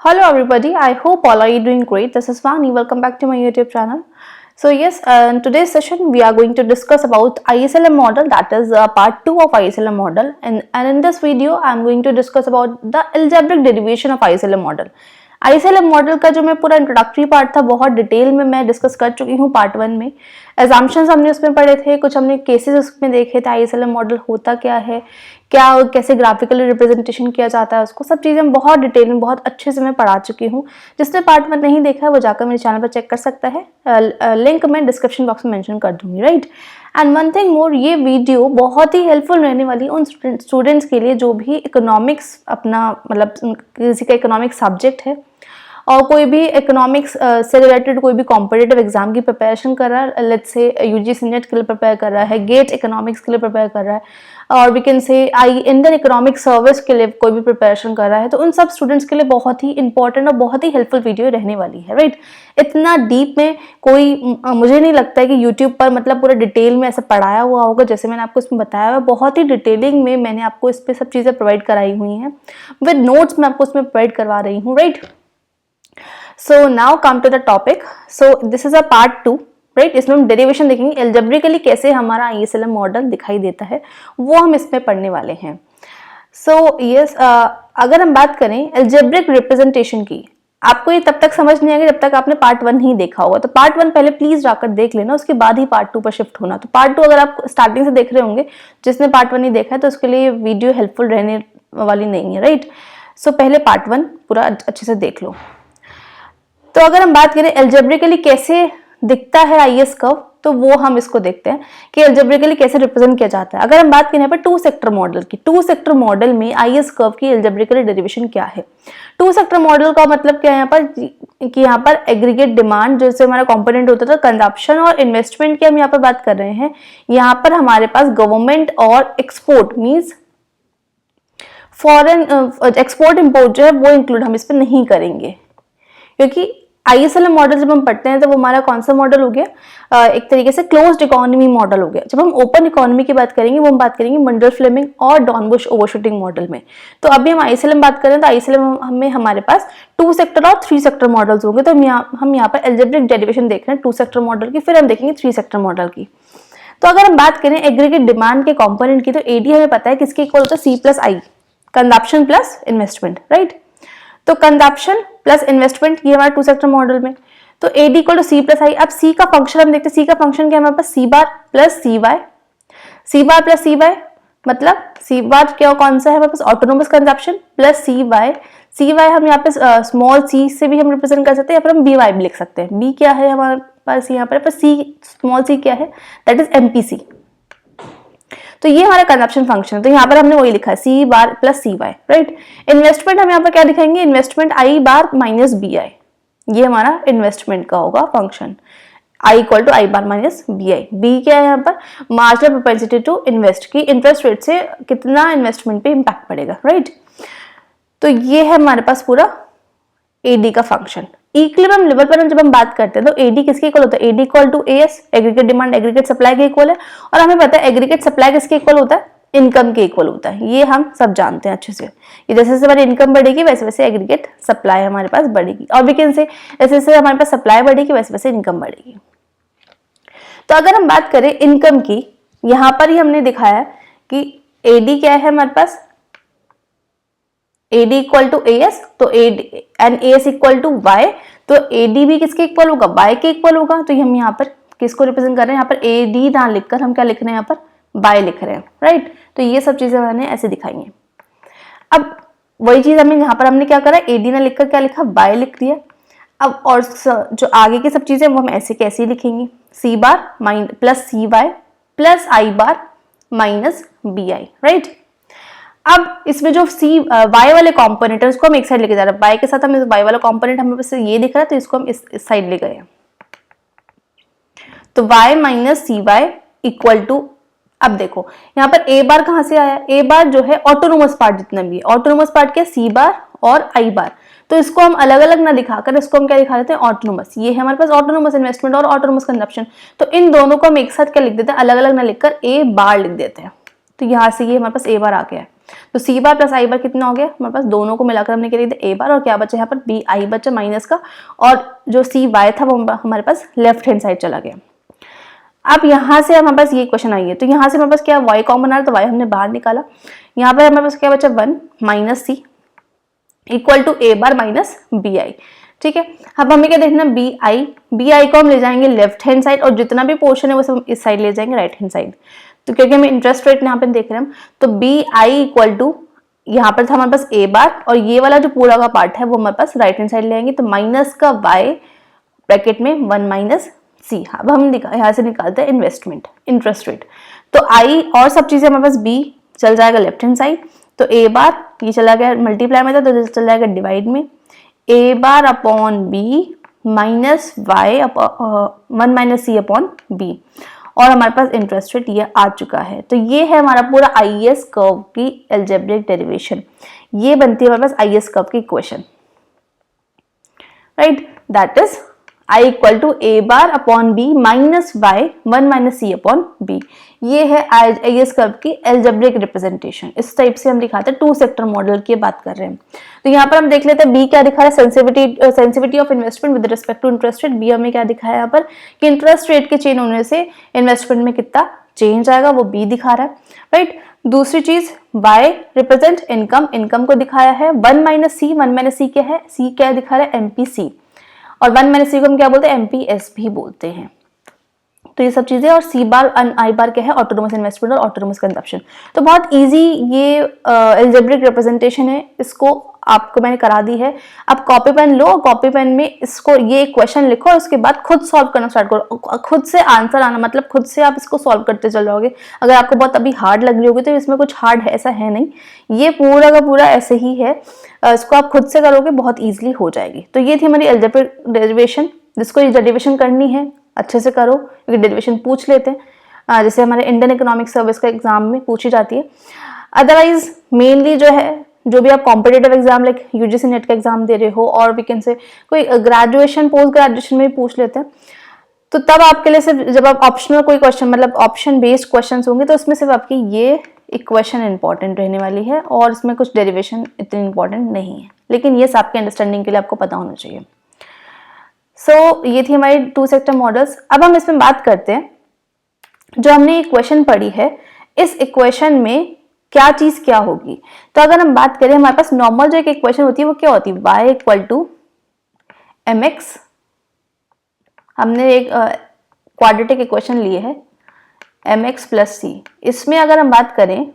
Hello everybody, I hope all are you doing great. This is Vani. Welcome back to my YouTube channel. So yes, in today's session we are going to discuss about ISLM model, that is part 2 of ISLM model, and in this video I am going to discuss about the algebraic derivation of ISLM model. ISLM model का जो मैं पूरा introductory part था बहुत detail में मैं discuss कर चुकी हूँ पार्ट 1 में। एग्जाम्पशंस हमने उसमें पढ़े थे, कुछ हमने केसेस उसमें देखे थे, ISLM मॉडल होता क्या है, क्या कैसे ग्राफिकली रिप्रेजेंटेशन किया जाता है, उसको सब चीज़ें बहुत डिटेल में बहुत अच्छे से मैं पढ़ा चुकी हूँ। जिसने पार्ट 1 नहीं देखा है वो जाकर मेरे चैनल पर चेक कर सकता है, लिंक मैं डिस्क्रिप्शन बॉक्स में मेंशन कर दूंगी, right. And one thing more, ये वीडियो बहुत ही हेल्पफुल रहने वाली है उन स्टूडेंट्स के लिए जो भी इकोनॉमिक्स अपना मतलब किसी का इकोनॉमिक सब्जेक्ट है और कोई भी इकोनॉमिक्स से रिलेटेड कोई भी कॉम्पिटिटिव एग्जाम की प्रिपरेशन कर रहा है, लेट्स से यूजीसी नेट के लिए प्रिपेयर कर रहा है, गेट इकोनॉमिक्स के लिए प्रिपेयर कर रहा है, और we can say Indian economic service के लिए कोई भी प्रिपरेशन कर रहा है, तो उन सब स्टूडेंट्स के लिए बहुत ही इंपॉर्टेंट और बहुत ही हेल्पफुल वीडियो रहने वाली है, राइट। इतना डीप में कोई मुझे नहीं लगता है कि यूट्यूब पर मतलब पूरा डिटेल में ऐसा पढ़ाया हुआ होगा जैसे मैंने आपको इसमें बताया हुआ। बहुत ही डिटेलिंग में मैंने आपको इस पर सब चीज़ें प्रोवाइड कराई हुई हैं, विद नोट्स मैं आपको इसमें प्रोवाइड करवा रही हूँ, right. So now come to the topic. So this is a part 2, right. इसमें हम डेरिवेशन देखेंगे, एल्जेब्रिकली कैसे हमारा ISLM मॉडल दिखाई देता है वो हम इसमें पढ़ने वाले हैं। सो यस, अगर हम बात करें एल्जेब्रिक रिप्रेजेंटेशन की, आपको ये तब तक समझ नहीं आएगा जब तक आपने पार्ट 1 नहीं देखा होगा। तो पार्ट 1 पहले प्लीज जाकर देख लेना, उसके बाद ही पार्ट 2 पर शिफ्ट होना। तो पार्ट 2 अगर आप स्टार्टिंग से देख रहे होंगे, जिसने पार्ट 1 नहीं देखा है तो उसके लिए वीडियो हेल्पफुल रहने वाली नहीं है, राइट। सो पहले पार्ट 1 पूरा अच्छे से देख लो। तो अगर हम बात करें एल्जेब्रिकली कैसे दिखता है IS कर्व, तो वो हम इसको देखते हैं कि एल्जेब्रिकली कैसे रिप्रेजेंट किया जाता है। अगर हम बात करें यहाँ पर टू सेक्टर मॉडल की, टू सेक्टर मॉडल में IS कर्व की एल्जेब्रिकली डेरिवेशन क्या है। टू सेक्टर मॉडल का मतलब क्या है यहाँ पर कि यहाँ पर एग्रीगेट डिमांड जैसे हमारा कंपोनेंट होता था, कंजप्शन और इन्वेस्टमेंट की हम यहाँ पर बात कर रहे हैं। यहाँ पर हमारे पास गवर्नमेंट और export means foreign export import जो है वो इंक्लूड हम इस पर नहीं करेंगे, क्योंकि ISLM मॉडल जब हम पढ़ते हैं तो वो हमारा कौन सा मॉडल हो गया, एक तरीके से क्लोज्ड इकोनॉमी मॉडल हो गया। जब हम ओपन इकोनॉमी की बात करेंगे वो हम बात करेंगे मंडल फ्लेमिंग और डॉनबुश ओवरशूटिंग मॉडल में। तो अभी हम ISLM बात करें तो ISLM में हमारे पास 2 सेक्टर और 3 सेक्टर मॉडल्स होंगे। तो हम यहाँ पर एल्जेब्रिक डेरिवेशन देख रहे हैं 2 सेक्टर मॉडल की, फिर हम देखेंगे 3 सेक्टर मॉडल की। तो अगर हम बात करें एग्रीगेट डिमांड के कॉम्पोनेंट की, तो AD हमें पता है किसके इक्वल होता है, C+I, consumption plus investment, right. तो कंजप्शन प्लस इन्वेस्टमेंट ये हमारे 2 सेक्टर मॉडल में। तो AD इक्वल टू C+I। अब C का फंक्शन हम देखते हैं, C का फंक्शन क्या है हमारे पास, C bar plus CY, C bar plus CY मतलब C बार क्या कौन सा है हमारे पास, ऑटोनोमस कंजप्शन प्लस CY हम यहाँ पे स्मॉल c से भी हम रिप्रेजेंट कर सकते हैं, या फिर हम BY भी लिख सकते हैं। B क्या है हमारे पास यहाँ पर C, स्मॉल c क्या है, दैट इज MPC। तो ये हमारा कंजप्शन फंक्शन है, तो यहाँ पर हमने वही लिखा है C bar plus CY, right. Investment हम यहाँ पर क्या दिखाएंगे, investment I bar minus BI, ये हमारा इन्वेस्टमेंट का होगा function, I equal to I bar minus BI। B क्या है यहाँ पर, मार्जिनल प्रोपेंसिटी टू इन्वेस्ट की इंटरेस्ट रेट से कितना इन्वेस्टमेंट पे इम्पैक्ट पड़ेगा, राइट। तो ये है हमारे पास पूरा AD का फंक्शन। इक्विलिब्रियम लेवल पर जब हम बात करते हैं तो AD किसके इक्वल होता है, AD equal to AS, aggregate demand aggregate supply के इक्वल है, और हमें पता है एग्रीगेट सप्लाई किसके इक्वल होता है, इनकम के इक्वल होता है। ये हम सब जानते हैं अच्छे से, कि जैसे जैसे हमारी इनकम बढ़ेगी वैसे वैसे एग्रीगेट सप्लाई हमारे पास बढ़ेगी, और वी कैन से जैसे जैसे हमारे पास सप्लाई बढ़ेगी वैसे वैसे इनकम बढ़ेगी। तो अगर हम बात करें इनकम की, यहाँ पर ही हमने दिखाया कि AD क्या है हमारे पास, AD इक्वल टू AS, तो AD and AS equal to Y, तो AD भी किसके इक्वल होगा, Y के इक्वल होगा। तो हम यहाँ पर किसको रिप्रेजेंट कर रहे हैं, यहाँ पर AD ना लिखकर हम क्या लिख रहे हैं, यहाँ पर Y लिख रहे हैं, राइट। तो ये सब चीजें मैंने ऐसे दिखाई हैं। अब वही चीज हमें यहाँ पर हमने क्या करा, AD ना लिखकर क्या लिखा, Y लिख दिया। अब और जो आगे की सब चीजें वो हम ऐसे कैसे लिखेंगे, C bar plus CY plus I bar minus BI, right. अब इसमें जो Y वाले कॉम्पोनेंट है उसको हम एक साइड लेके जा रहे हैं, Y के साथ हम Y वाला कॉम्पोनेंट हमें बस ये दिख रहा है तो इसको हम इस साइड ले गए। तो Y minus CY equal to, अब देखो यहाँ पर A बार कहां से आया, A बार जो है ऑटोनोमस पार्ट जितना भी है, ऑटोनोमस पार्ट क्या, C बार और I बार। तो इसको हम अलग अलग ना दिखाकर इसको हम क्या दिखा देते हैं, ऑटोनोमस। ये है हमारे पास ऑटोनोमस इन्वेस्टमेंट और ऑटोनोमस कंजप्शन। तो इन दोनों को हम एक साथ क्या लिख देते हैं, अलग अलग ना लिखकर A बार लिख देते हैं। तो यहाँ से ये हमारे पास A बार आ गया है। तो सी बार प्लस आई बार कितना हो गया हमारे पास, दोनों को मिलाकर हमने क्या लिख दिया ए बार, और क्या बचा यहाँ पर बी आई बचा माइनस का, और जो सी वाई था वो हमारे पास लेफ्ट हैंड साइड चला गया। अब यहाँ से हमारे पास ये क्वेश्चन आई है, तो यहाँ से हमारे पास क्या y कॉमन आ रहा है, तो y हमने बाहर निकाला। यहाँ पर हमारे पास क्या बचा 1 minus C equal to A bar minus B I. ठीक है, अब हमें क्या देखना, बी आई को हम ले जाएंगे लेफ्ट हैंड साइड, और जितना भी पोर्शन है वो सब इस साइड ले जाएंगे राइट हैंड साइड। तो क्योंकि हमें इंटरेस्ट रेट यहाँ पे देख रहे हैं हम, तो बी आई इक्वल टू यहाँ पर था हमारे पास ए बार, और ये वाला जो पूरा का पार्ट है वो हमारे पास राइट हैंड साइड ले आएंगे, तो माइनस का वाई ब्रैकेट में 1 माइनस सी। अब हम यहाँ से निकालते हैं इंटरेस्ट रेट। तो आई और सब चीजें हमारे पास बी चल जाएगा लेफ्ट हैंड साइड, तो ए बार ये चला गया मल्टीप्लाई में था तो चल जाएगा डिवाइड में, a bar upon B minus Y 1 minus C upon b, और हमारे पास इंटरेस्ट रेट ये आ चुका है। तो ये है हमारा पूरा आईएस कर्व की एल्जेब्रिक डेरिवेशन, ये बनती है हमारे पास आईएस कर्व की equation, right, that is I equal to A bar upon B minus Y 1 minus C upon B. ये है आईएस कर्व की एल्जेब्रिक रिप्रेजेंटेशन। इस टाइप से हम दिखाते हैं, 2 सेक्टर मॉडल की बात कर रहे हैं। तो यहाँ पर हम देख लेते हैं बी क्या दिखा रहा है, sensitivity of investment with respect to interest rate. B हमें क्या दिखाया है यहाँ पर कि इंटरेस्ट रेट के चेंज होने से इन्वेस्टमेंट में कितना चेंज आएगा, वो बी दिखा रहा है, राइट। दूसरी चीज वाई रिप्रेजेंट इनकम को दिखाया है। 1 माइनस सी क्या है, सी क्या दिखा रहा है एमपीसी, और 1 माइनस सी को हम क्या बोलते हैं एमपीएस भी बोलते हैं। तो ये सब चीजें, और सी बार आई बार क्या है ऑटोनोमस इन्वेस्टमेंट और ऑटोनोमस कंजप्शन। तो बहुत इजी ये एल्जेब्रिक रिप्रेजेंटेशन है, इसको आपको मैंने करा दी है। आप कॉपी पेन लो, कॉपी पेन में इसको ये क्वेश्चन लिखो, उसके बाद खुद सॉल्व करना स्टार्ट करो, खुद से आंसर आना, मतलब खुद से आप इसको सॉल्व करते चल जाओगे। अगर आपको बहुत अभी हार्ड लग रही होगी तो इसमें कुछ हार्ड है ऐसा है नहीं, ये पूरा का पूरा ऐसे ही है। इसको आप खुद से करोगे बहुत ईजिली हो जाएगी। तो ये थी हमारी एल्जेब्रिक डेरिवेशन, जिसको ये डेरिवेशन करनी है अच्छे से करो, क्योंकि डेरिवेशन पूछ लेते हैं, जैसे हमारे इंडियन इकोनॉमिक सर्विस का एग्जाम में पूछी जाती है। अदरवाइज मेनली जो है, जो भी आप competitive exam like UGC net का एग्जाम दे रहे हो, और वी कैन से कोई ग्रेजुएशन पोस्ट ग्रेजुएशन में भी पूछ लेते हैं, तो तब आपके लिए सिर्फ जब आप ऑप्शनल कोई क्वेश्चन मतलब ऑप्शन बेस्ड क्वेश्चन होंगे तो उसमें सिर्फ आपकी ये इक्वेशन इंपॉर्टेंट रहने वाली है, और इसमें कुछ डेरिवेशन इतनी इंपॉर्टेंट नहीं है, लेकिन ये सबके अंडरस्टैंडिंग के लिए आपको पता होना चाहिए। सो ये थी हमारी 2 सेक्टर मॉडल्स। अब हम इसमें बात करते हैं, जो हमने इक्वेशन पढ़ी है, इस इक्वेशन में क्या चीज क्या होगी। तो अगर हम बात करें, हमारे पास नॉर्मल जो एक इक्वेशन होती है वो क्या होती है, y equal to M X. हमने एक क्वाड्रेटिक इक्वेशन लिए है एम एक्स प्लस सी। इसमें अगर हम बात करें,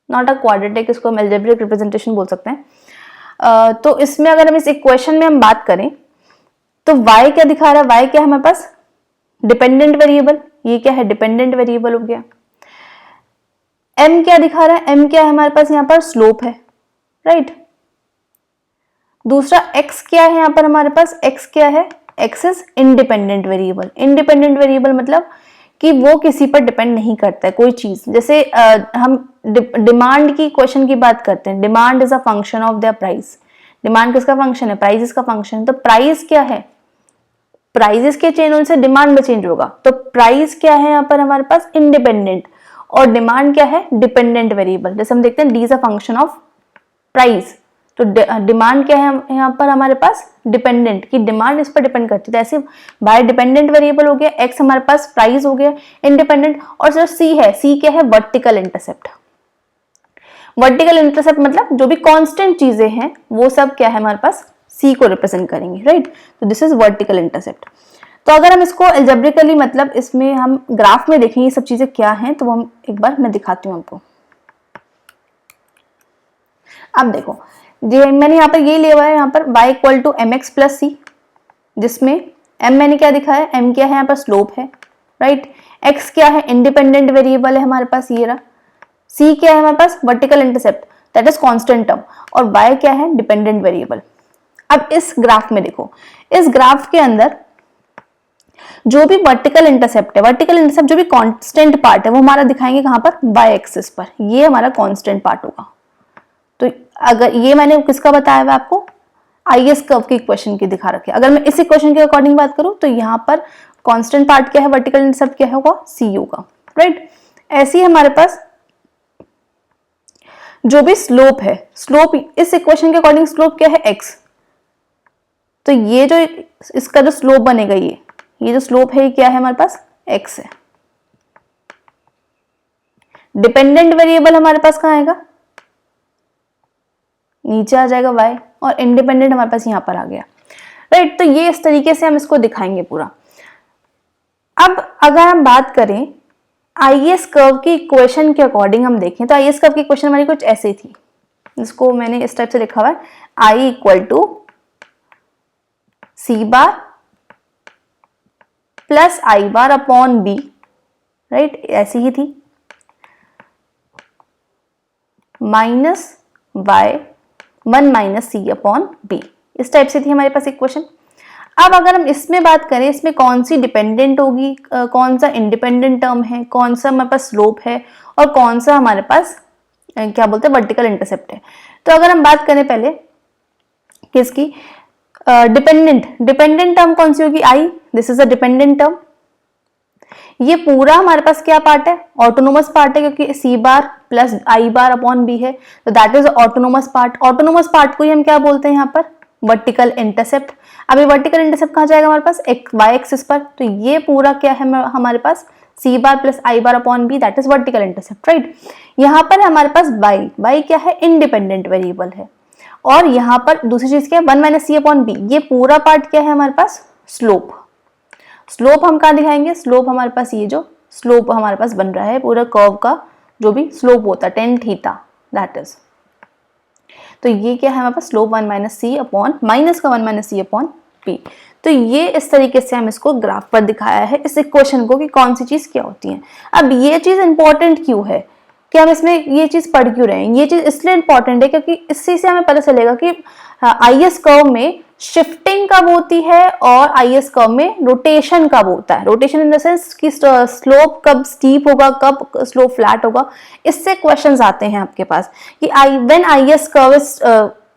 नॉट अ क्वाड्रेटिक, इसको हम एल्जेब्रिक रिप्रेजेंटेशन बोल सकते हैं। तो इसमें अगर हम इस इक्वेशन में हम बात करें तो y क्या दिखा रहा है, y क्या है हमारे पास डिपेंडेंट वेरिएबल, ये क्या है डिपेंडेंट वेरिएबल हो गया। m क्या दिखा रहा है, m क्या है हमारे पास यहाँ पर स्लोप है, राइट। दूसरा x क्या है यहाँ पर हमारे पास, x क्या है, x is independent variable. Independent variable मतलब कि वो किसी पर डिपेंड नहीं करता है कोई चीज। जैसे हम डिमांड की क्वेश्चन की बात करते हैं, demand is a function of the price. Demand किसका फंक्शन है, प्राइस इसका फंक्शन। तो प्राइस क्या है, प्राइसेस के चेंज होने से डिमांड में चेंज होगा। तो प्राइस क्या है यहाँ पर हमारे पास इंडिपेंडेंट, और डिमांड क्या है डिपेंडेंट वेरिएबल। जैसे हम देखते हैं D is a function of price, तो डिमांड क्या है यहाँ पर हमारे पास डिपेंडेंट, की डिमांड इस पर डिपेंड करती है। तो ऐसे बाय डिपेंडेंट वेरिएबल हो गया, एक्स हमारे पास प्राइस हो गया इंडिपेंडेंट, और जो सी है, सी क्या है वर्टिकल इंटरसेप्ट। वर्टिकल इंटरसेप्ट मतलब जो भी कांस्टेंट चीजें हैं वो सब क्या है हमारे पास सी को रिप्रेजेंट करेंगे, राइट। तो दिस इज वर्टिकल इंटरसेप्ट। तो अगर हम इसको एल्जेब्रिकली मतलब इसमें हम ग्राफ में देखें ये सब चीजें क्या हैं, तो हम एक बार मैं दिखाती हूँ आपको। अब देखो, मैंने यहाँ पर ये लिया हुआ है, यहाँ पर y equal to M x plus c, जिसमें m मैंने क्या दिखाया, m क्या है यहाँ पर स्लोप है, राइट। x क्या है इंडिपेंडेंट वेरिएबल है हमारे पास ये रहा, c क्या है हमारे पास vertical intercept that is constant term, और y क्या है डिपेंडेंट वेरिएबल। अब इस ग्राफ में देखो, इस ग्राफ के अंदर जो भी वर्टिकल इंटरसेप्ट है, वर्टिकल इंटरसेप्ट जो भी कांस्टेंट पार्ट है वो हमारा दिखाएंगे कहां पर, y एक्सिस पर, ये हमारा कांस्टेंट पार्ट होगा। तो अगर ये मैंने किसका बताया हुआ आपको, आईएस कर्व की इक्वेशन की दिखा रखी है। अगर मैं इस इक्वेशन के अकॉर्डिंग बात करूं तो यहाँ पर कांस्टेंट पार्ट क्या है, वर्टिकल इंटरसेप्ट क्या होगा, सी होगा, राइट। ऐसे ही हमारे पास जो भी स्लोप है, स्लोप इस इक्वेशन के अकॉर्डिंग स्लोप क्या है x, तो ये जो इसका जो स्लोप बनेगा ये जो स्लोप है ये क्या है हमारे पास x है। डिपेंडेंट वेरिएबल हमारे पास कहाँ आएगा, नीचे आ जाएगा y, और इंडिपेंडेंट हमारे पास यहां पर आ गया, राइट। तो ये इस तरीके से हम इसको दिखाएंगे पूरा। अब अगर हम बात करें आईएस कर्व की इक्वेशन के अकॉर्डिंग हम देखें तो आईएस कर्व की इक्वेशन हमारी कुछ ऐसी थी, जिसको मैंने इस टाइप से लिखा हुआ है, I equal to c bar plus I bar upon b, right, ऐसी ही थी, minus by 1 minus C upon b, इस टाइप से थी हमारे पास इक्वेशन। अब अगर हम इसमें बात करें, इसमें कौन सी डिपेंडेंट होगी, कौन सा इंडिपेंडेंट टर्म है, कौन सा हमारे पास स्लोप है, और कौन सा हमारे पास क्या बोलते हैं वर्टिकल इंटरसेप्ट है। तो अगर हम बात करें पहले किसकी, डिपेंडेंट टर्म कौन सी होगी, I, this is a dependent term. ये पूरा हमारे पास क्या पार्ट है, ऑटोनोमस पार्ट है, क्योंकि सी bar plus I bar upon B है, तो that is autonomous part. Autonomous part को ही हम क्या बोलते हैं यहाँ पर, वर्टिकल इंटरसेप्ट। अभी वर्टिकल इंटरसेप्ट कहाँ जाएगा हमारे पास, एक वाई एक्सिस पर, तो ये पूरा क्या है हमारे पास c bar plus I bar upon b, that is vertical intercept, right. यहाँ पर हमारे पास वाई क्या है, इंडिपेंडेंट वेरिएबल है, और यहाँ पर दूसरी चीज क्या है, 1 माइनस सी अपॉन बी, ये पूरा पार्ट क्या है हमारे पास, स्लोप। स्लोप हम कहाँ दिखाएंगे, स्लोप हमारे पास ये जो स्लोप हमारे पास बन रहा है पूरा कर्व का, जो भी स्लोप होता है टेन थीटा, दैट इज, तो ये क्या है हमारे पास स्लोप 1 माइनस सी अपॉन माइनस का 1 माइनस सी अपॉन पी। तो ये इस तरीके से हम इसको ग्राफ पर दिखाया है इस इक्वेशन को कि कौन सी चीज क्या होती है। अब ये चीज इंपॉर्टेंट क्यों है कि हम इसमें ये चीज पढ़ क्यों रहे हैं, ये चीज इसलिए इंपॉर्टेंट है क्योंकि इससे से हमें पता चलेगा कि आईएस कर्व में शिफ्टिंग कब होती है और आईएस कर्व में रोटेशन कब होता है। रोटेशन इन द सेंस कि स्लोप कब स्टीप होगा, कब स्लोप फ्लैट होगा, इससे क्वेश्चंस आते हैं आपके पास कि when IS curve is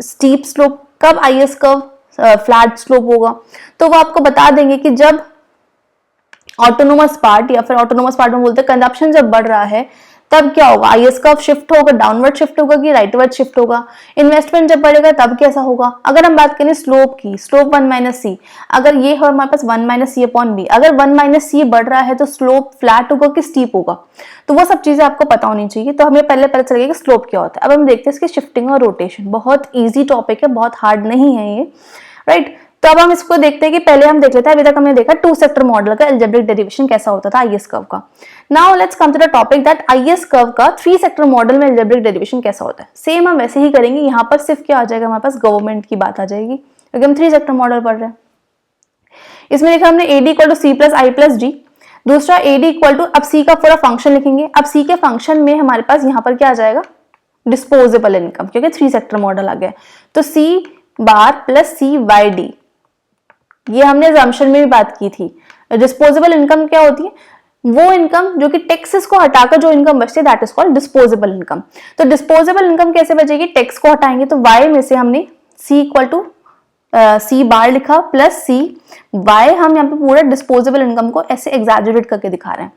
steep slope, कब आईएस कर्व फ्लैट स्लोप होगा। तो वो आपको बता देंगे कि जब ऑटोनोमस पार्ट या फिर ऑटोनोमस पार्ट में बोलते हैं कंजप्शन जब बढ़ रहा है तब क्या होगा, आईएस कर्व शिफ्ट होगा, डाउनवर्ड शिफ्ट होगा कि राइटवर्ड शिफ्ट होगा। इन्वेस्टमेंट जब बढ़ेगा तब कैसा होगा। अगर हम बात करें स्लोप की, स्लोप 1 माइनस सी, अगर ये है हमारे पास 1 माइनस सी अपॉन बी, अगर 1 माइनस सी बढ़ रहा है तो स्लोप फ्लैट होगा कि स्टीप होगा, तो वो सब चीजें आपको पता होनी चाहिए। तो हमें पहले पता चलेगा कि स्लोप क्या होता है। अब हम देखते हैं इसकी शिफ्टिंग और रोटेशन, बहुत ईजी टॉपिक है, बहुत हार्ड नहीं है ये, राइट। तो अब हम इसको देखते हैं कि पहले हम देख लेते हैं, अभी तक हमने देखा 2 सेक्टर मॉडल का अलजेब्रिक डेरिवेशन कैसा होता था आईएस कर्व का। Now let's come to the topic that IS curve का 3 सेक्टर मॉडल में अलजेब्रिक डेरिवेशन कैसा होता है। सेम हम वैसे ही करेंगे, यहाँ पर सिर्फ क्या आ जाएगा हमारे पास, गवर्नमेंट की बात आ जाएगी क्योंकि हम 3 सेक्टर मॉडल पढ़ रहे हैं। इसमें लिखा हमने AD equal to C plus I plus D, दूसरा एडी इक्वल टू, अब सी का पूरा फंक्शन लिखेंगे। अब सी के फंक्शन में हमारे पास यहाँ पर क्या आ जाएगा, डिस्पोजेबल इनकम, क्योंकि 3 सेक्टर मॉडल आ गया। तो सी बार प्लस सी वाई डी, ये हमने अजम्पशन में भी बात की थी। डिस्पोजेबल इनकम क्या होती है, वो इनकम जो कि टैक्सेस को हटाकर जो इनकम बचती है, that is called disposable income. तो डिस्पोजेबल इनकम कैसे बचेगी, टैक्स को हटाएंगे, तो y में से हमने c इक्वल टू सी बार लिखा प्लस सी वाई, हम यहाँ पे पूरा डिस्पोजेबल इनकम को ऐसे एग्जैजरेट करके दिखा रहे हैं।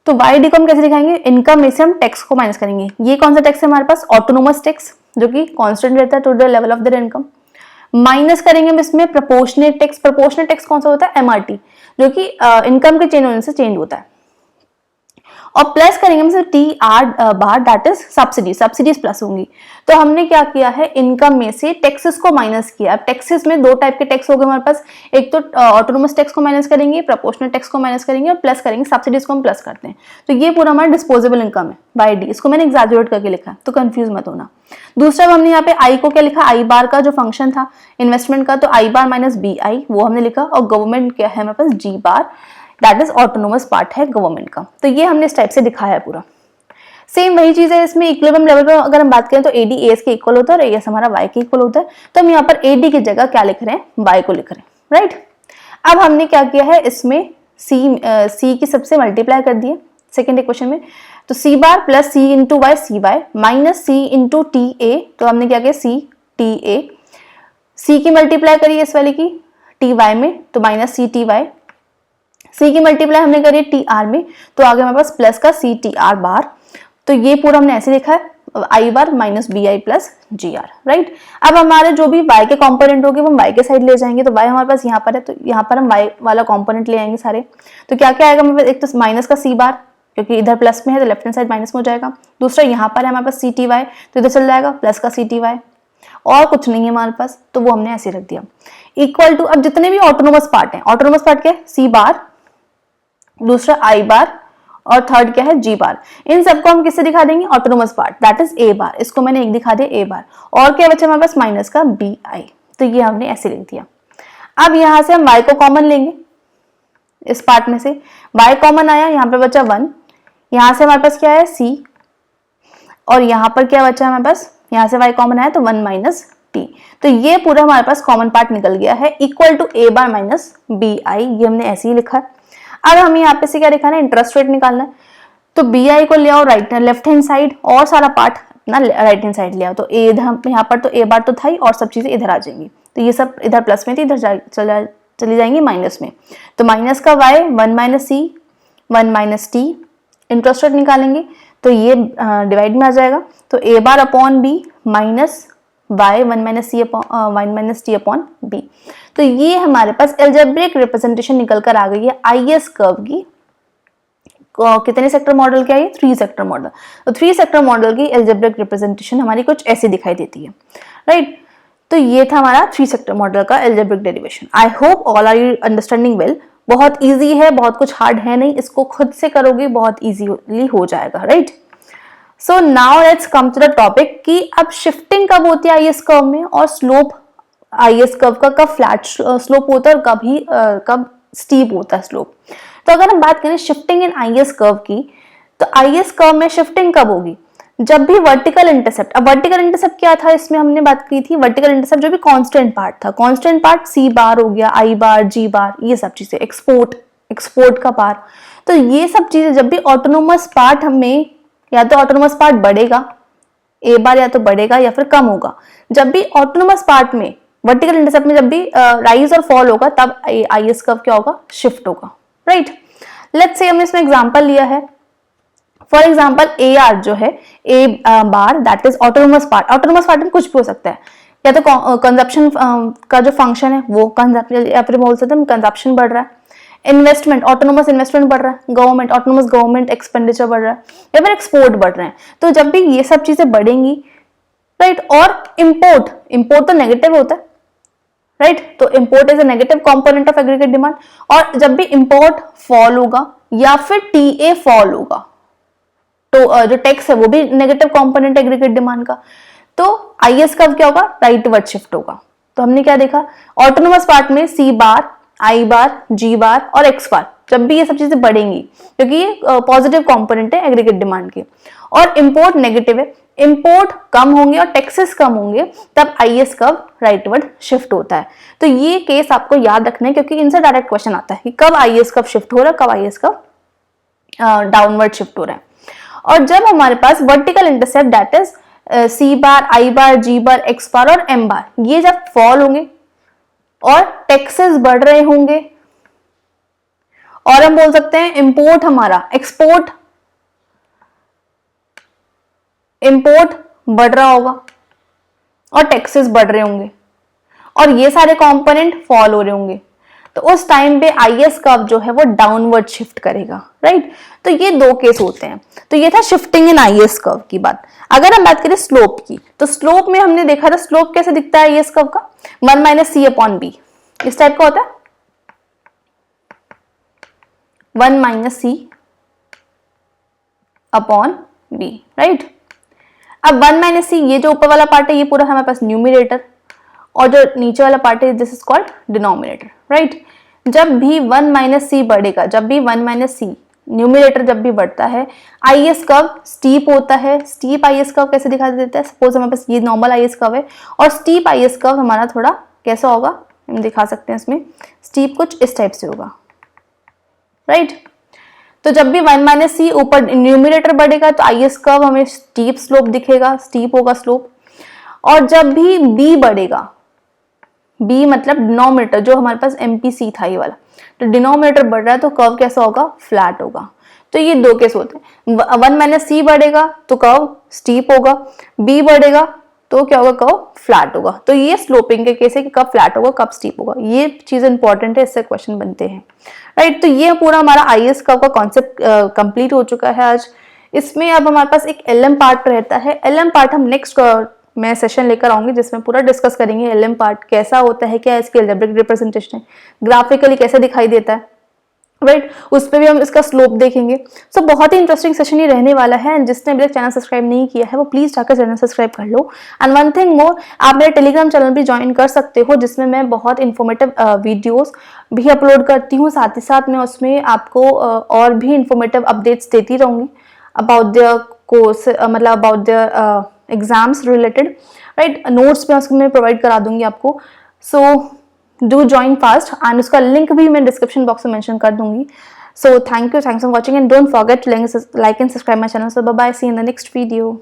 तो वाई डी को हम कैसे दिखाएंगे, इनकम में से हम टैक्स को माइनस करेंगे। ये कौन सा टैक्स है हमारे पास, ऑटोनोमस टैक्स, जो कि कॉन्स्टेंट रहता है to the level of their income. Minus करेंगे हम इसमें प्रोपोर्शनेट टैक्स। प्रोपोर्शनेट टैक्स कौन सा होता है, एमआरटी, जो कि इनकम के चेंज होने से चेंज होता है। और प्लस करेंगे हम T R bar, that is subsidy, subsidies plus होंगी। तो हमने क्या किया है, इनकम में से टैक्सेस को माइनस किया। अब टैक्सेस में 2 टाइप के टैक्स हो गए हमारे पास, एक तो ऑटोनोमस टैक्स को माइनस करेंगे, प्रोपोर्शनल टैक्स को माइनस करेंगे, और प्लस करेंगे सब्सिडीज को हम प्लस करते हैं। तो ये पूरा हमारा डिस्पोजेबल इनकम है बाय डी, इसको मैंने एग्जैजरेट करके लिखा है, तो कंफ्यूज मत होना। दूसरा हमने यहाँ पे आई को क्या लिखा, आई बार का जो फंक्शन था इन्वेस्टमेंट का, तो आई बार माइनस बी आई, वो हमने लिखा। और गवर्नमेंट क्या है हमारे पास, जी बार, दैट इज ऑटोनोमस पार्ट है गवर्नमेंट का। तो ये हमने इस टाइप से दिखाया है पूरा। सेम वही चीज है इसमें, इक्विलिब्रियम लेवल पर अगर हम बात करें तो एडी एस के इक्वल होता है और एएस हमारा वाई के इक्वल होता है। तो हम यहाँ पर एडी की जगह क्या लिख रहे हैं, वाई को लिख रहे हैं, राइट। अब हमने क्या किया है, इसमें सी की सबसे मल्टीप्लाई कर दिए सेकेंड इक्वेशन में, तो c bar plus c into y, c y minus c into t a, तो हमने क्या किया, सी टी ए, सी की मल्टीप्लाई करी इस वाली की टी वाई में, तो माइनस सी टी वाई, सी की मल्टीप्लाई हमने करी टी आर में, तो आगे हमारे पास प्लस का सी टी आर बार। तो ये पूरा हमने ऐसे लिखा है, I bar minus B I plus g r, right. अब हमारे जो भी y के कंपोनेंट होंगे वो y के साइड ले जाएंगे, तो y हमारे पास यहाँ पर है, तो यहाँ पर हम y वाला कंपोनेंट ले आएंगे सारे। तो क्या क्या आएगा हमारे पास, एक तो माइनस का c बार, क्योंकि इधर प्लस में है तो लेफ्ट हैंड साइड माइनस में हो जाएगा। दूसरा यहाँ पर है हमारे पास सी टी वाई, तो इधर चल जाएगा प्लस का सी टी वाई, और कुछ नहीं है हमारे पास, तो वो हमने ऐसे रख दिया। इक्वल टू, अब जितने भी ऑटोनोमस पार्ट हैं, ऑटोनोमस पार्ट क्या है, सी बार, दूसरा आई बार, और थर्ड क्या है जी बार। इन सबको हम किससे दिखा देंगे, autonomous part, that is a bar. इसको मैंने एक दिखा दिया ए बार, और क्या बचा हमारे पास माइनस का बी आई, तो ये हमने ऐसे लिख दिया। अब यहां से हम y को कॉमन लेंगे, इस पार्ट में से y कॉमन आया, यहाँ पे बचा 1, यहां से हमारे पास क्या है c, और यहाँ पर क्या बचा हमारे पास, यहाँ से y कॉमन आया तो 1 माइनस टी, तो ये पूरा हमारे पास कॉमन पार्ट निकल गया है, equal to A bar minus B I, ये हमने ऐसे ही लिखा है। अब हमें यहाँ पे से क्या लिखा है, इंटरेस्ट रेट निकालना है, तो बी आई को ले आओ राइट लेफ्ट हैंड साइड, और सारा पार्ट अपना राइट हैंड साइड ले आओ, तो ए इधर यहाँ पर तो ए बार तो था ही, और सब चीजें इधर आ जाएंगी, तो ये सब इधर प्लस में थी, इधर चली जाएंगी माइनस में, तो माइनस का y 1 minus C 1 minus T, interest rate निकालेंगे तो ये डिवाइड में आ जाएगा, तो A bar upon B minus y 1 minus C 1 minus T upon B. तो ये हमारे पास एल्जेब्रिक रिप्रेजेंटेशन निकल कर आ गई है आईएस कर्व की। कितने सेक्टर मॉडल क्या है, 3 सेक्टर मॉडल। तो 3 सेक्टर मॉडल की एल्जेब्रिक रिप्रेजेंटेशन हमारी कुछ ऐसी दिखाई देती है, राइट। तो ये था हमारा 3 सेक्टर मॉडल का algebraic derivation. I hope all are you understanding well. बहुत इजी है, बहुत कुछ हार्ड है नहीं, इसको खुद से करोगे बहुत इजीली हो जाएगा, right. So now let's come to the topic कि अब शिफ्टिंग कब होती है आईएस कर्व में, और स्लोप आईएस कर्व का कब फ्लैट स्लोप होता है और कब स्टीप होता है स्लोप। तो अगर हम बात करें शिफ्टिंग इन आईएस कर्व की, तो आईएस कर्व में शिफ्टिंग कब होगी, जब भी वर्टिकल इंटरसेप्ट, अब वर्टिकल इंटरसेप्ट क्या था, इसमें हमने बात की थी वर्टिकल इंटरसेप्ट जो भी कांस्टेंट पार्ट था, कांस्टेंट पार्ट सी बार हो गया, आई बार, जी बार, ये सब चीजें, एक्सपोर्ट का पार, तो ये सब चीजें जब भी ऑटोनोमस पार्ट हमें, या तो ऑटोनोमस पार्ट बढ़ेगा ए बार, या तो बढ़ेगा या फिर कम होगा, जब भी ऑटोनोमस पार्ट में वर्टिकल इंटरसेप्ट में जब भी राइज और फॉल होगा, तब आईएस कर्व क्या होगा, शिफ्ट होगा, राइट। लेट्स से हमने इसमें एग्जांपल लिया है, फॉर एग्जाम्पल ए आर जो है, A bar that is autonomous part. Autonomous part में कुछ भी हो सकता है, या तो कंजप्शन का जो फंक्शन है वो कंजप्शन, या फिर बोल सकते हैं कंजप्शन बढ़ रहा है, इन्वेस्टमेंट, ऑटोनोमस इन्वेस्टमेंट बढ़ रहा है, गवर्नमेंट, ऑटोनोमस गवर्नमेंट एक्सपेंडिचर बढ़ रहा है, या फिर एक्सपोर्ट बढ़ रहे हैं। तो जब भी ये सब चीजें बढ़ेंगी, राइट, और इंपोर्ट तो नेगेटिव होता है, राइट, तो import is a negative component of aggregate demand, और जब भी इंपोर्ट फॉल होगा या फिर टीए फॉल होगा, तो जो टैक्स है वो भी नेगेटिव कंपोनेंट एग्रीगेट डिमांड का, तो आईएस कर्व क्या होगा, राइटवर्ड शिफ्ट होगा। तो हमने क्या देखा, ऑटोनोमस पार्ट में सी बार, आई बार, जी बार और एक्स बार, जब भी ये सब चीजें बढ़ेंगी, क्योंकि ये पॉजिटिव कंपोनेंट है एग्रीगेट डिमांड के, और इंपोर्ट नेगेटिव है, इंपोर्ट कम होंगे और टैक्सेस कम होंगे, तब आईएस कर्व राइटवर्ड शिफ्ट होता है। तो ये केस आपको याद रखना है, क्योंकि इनसे डायरेक्ट क्वेश्चन आता है कि कब आईएस कर्व शिफ्ट हो रहा है, कब आईएस कर्व डाउनवर्ड शिफ्ट हो रहा है। और जब हमारे पास vertical intercept that is C bar, I bar, G bar, X bar और एम बार, ये जब फॉल होंगे और टैक्सेस बढ़ रहे होंगे, और हम बोल सकते हैं इंपोर्ट हमारा, इंपोर्ट बढ़ रहा होगा और टैक्सेस बढ़ रहे होंगे, और ये सारे कंपोनेंट फॉल हो रहे होंगे, तो उस टाइम पे आईएस कर्व जो है वो डाउनवर्ड शिफ्ट करेगा, राइट। तो ये 2 केस होते हैं। तो ये था शिफ्टिंग इन आईएस कर्व की बात। अगर हम बात करें स्लोप की, तो स्लोप में हमने देखा था स्लोप कैसे दिखता है आईएस कर्व का, 1 माइनस सी अपॉन बी, इस टाइप का होता है, 1 माइनस सी अपॉन बी, राइट। अब 1 माइनस सी, ये जो ऊपर वाला पार्ट है ये पूरा हमारे पास न्यूमिनेटर, और जो नीचे वाला पार्ट है this is called denominator, right. जब भी 1 माइनस सी बढ़ेगा, जब भी 1 माइनस सी न्यूमिनेटर जब भी बढ़ता है, आईएस कर्व स्टीप होता है। स्टीप आईएस कर्व कैसे दिखा देता है, सपोज हमारे पास ये नॉर्मल आईएस कर्व है, और स्टीप आईएस कर्व हमारा थोड़ा कैसा होगा, हम दिखा सकते हैं इसमें, स्टीप कुछ इस टाइप से होगा, राइट। तो जब भी 1 माइनस सी ऊपर न्यूमिनेटर बढ़ेगा तो आईएस कर्व हमें स्टीप स्लोप दिखेगा, स्टीप होगा स्लोप। और जब भी बी बढ़ेगा, बी मतलब डिनोमिनेटर, जो हमारे पास एमपीसी था ये वाला, तो डिनोमिनेटर बढ़ रहा है तो कर्व कैसा होगा, फ्लैट होगा। तो ये दो केस होते हैं, 1 माइनस सी बढ़ेगा तो कर्व स्टीप होगा, बी बढ़ेगा तो क्या होगा, कर्व फ्लैट होगा। तो ये स्लोपिंग के केस है कि कब फ्लैट होगा कब स्टीप होगा, ये चीज इंपॉर्टेंट है, इससे क्वेश्चन बनते हैं, राइट। तो ये पूरा हमारा आईएएस कर्व का कॉन्सेप्ट कंप्लीट हो चुका है आज। इसमें अब हमारे पास एक एलएम पार्ट रहता है। एलएम पार्ट हम नेक्स्ट मैं सेशन लेकर आऊंगी जिसमें पूरा डिस्कस करेंगे एलएम पार्ट कैसा होता है, क्या इसकी अलजेब्रिक रिप्रेजेंटेशन है, ग्राफिकली कैसे दिखाई देता है, राइट। उस पर भी हम इसका स्लोप देखेंगे। सो बहुत ही इंटरेस्टिंग सेशन ये रहने वाला है। जिसने अभी तक चैनल सब्सक्राइब नहीं किया है वो प्लीज जाकर चैनल सब्सक्राइब कर लो। एंड वन थिंग मोर, आप मेरे टेलीग्राम चैनल भी ज्वाइन कर सकते हो जिसमें मैं बहुत इंफॉर्मेटिव वीडियोस भी अपलोड करती हूँ, साथ ही साथ मैं उसमें आपको और भी इंफॉर्मेटिव अपडेट्स देती रहूंगी अबाउट देयर कोर्स, मतलब about their exams related, right. Notes पे उसमें प्रोवाइड करा दूंगी आपको। So do join fast and उसका लिंक भी मैं डिस्क्रिप्शन बॉक्स में मेंशन कर दूंगी। So thanks for watching and don't forget to like and subscribe my channel. So bye bye, see in the next video.